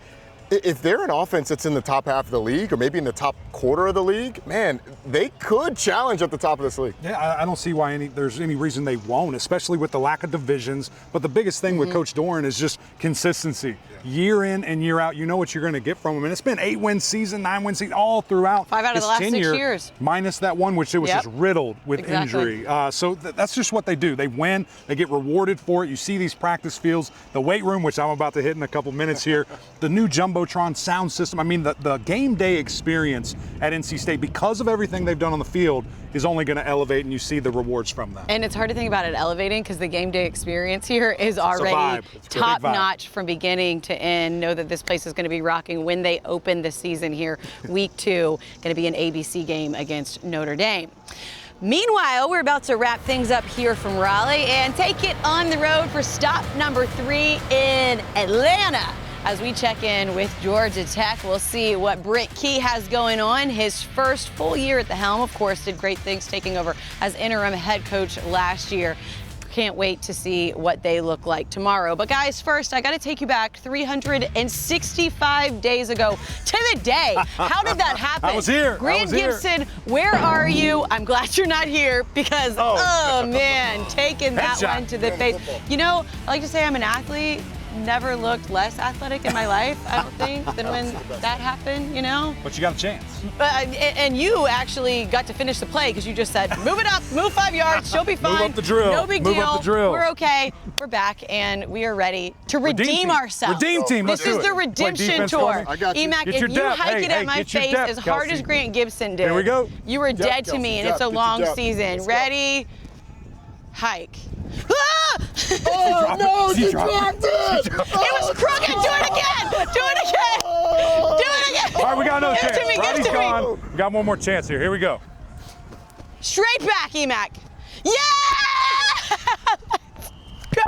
if they're an offense that's in the top half of the league or maybe in the top quarter of the league, man, they could challenge at the top of this league. Yeah, I don't see why there's any reason they won't, especially with the lack of divisions. But the biggest thing with Coach Doran is just consistency. Year in and year out, you know what you're going to get from him. And it's been 8-win season, 9-win season, all throughout 5 out of his the last 6 tenure, years. minus that one, which it was just riddled with injury. So that's just what they do. They win. They get rewarded for it. You see these practice fields, the weight room, which I'm about to hit in a couple minutes here, the new Jumbotron sound system. I mean, the game day experience at NC State, because of everything they've done on the field, is only going to elevate, and you see the rewards from them. And it's hard to think about it elevating because the game day experience here is already top notch from beginning to end. Know that this place is going to be rocking when they open the season here. Week 2, going to be an ABC game against Notre Dame. Meanwhile, we're about to wrap things up here from Raleigh and take it on the road for stop number 3 in Atlanta. as we check in with Georgia Tech. We'll see what Britt Key has going on. His first full year at the helm, of course, did great things taking over as interim head coach last year. Can't wait to see what they look like tomorrow. But guys, first, I got to take you back 365 days ago to the day. How did that happen? I was here. Grant Gibson, where are you? I'm glad you're not here because, oh man, taking that one to the face. You know, I like to say I'm an athlete. Never looked less athletic in my life, I don't think, than when that happened, you know? But you got a chance. And you actually got to finish the play because you just said, move it up, move 5 yards, she'll be fine. Move up the drill. No big Move deal. up the drill. We're okay. We're back, and we are ready to redeem ourselves. Redeem team. This is the redemption tour. Emac, if you hike it at my face as hard as Grant Gibson did, here we go. You were dead to me, and it's a long season. Ready? Hike. Ah! Oh, no, you dropped it! It was crooked. Do it again. Do it again. Do it again. All right, we got another Give chance. it to me. Give it Roddy's to me. gone. We got one more chance here. Here we go. Straight back, Emac. Yeah! Go.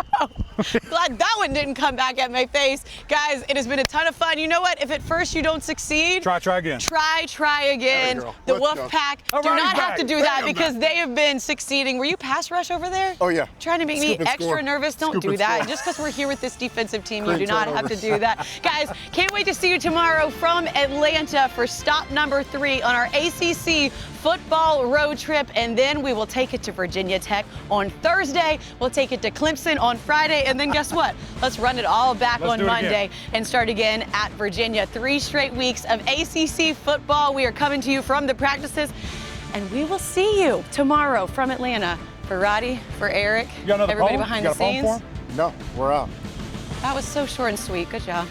Glad that one didn't come back at my face. Guys, it has been a ton of fun. You know what? If at first you don't succeed, try again. Try again. The Wolfpack do not have to do that because they have been succeeding. Were you pass rush over there? Oh, yeah. Trying to make me extra nervous? Don't do that. Just because we're here with this defensive team, you do not have to do that. Guys, can't wait to see you tomorrow from Atlanta for stop number 3 on our ACC football road trip, and then we will take it to Virginia Tech on Thursday. We'll take it to Clemson on Friday, and then guess what? Let's run it all back on Monday and start again at Virginia. 3 straight weeks of ACC football. We are coming to you from the practices, and we will see you tomorrow from Atlanta. For Roddy, for Eric, everybody behind the scenes. No, we're out. That was so short and sweet. Good job.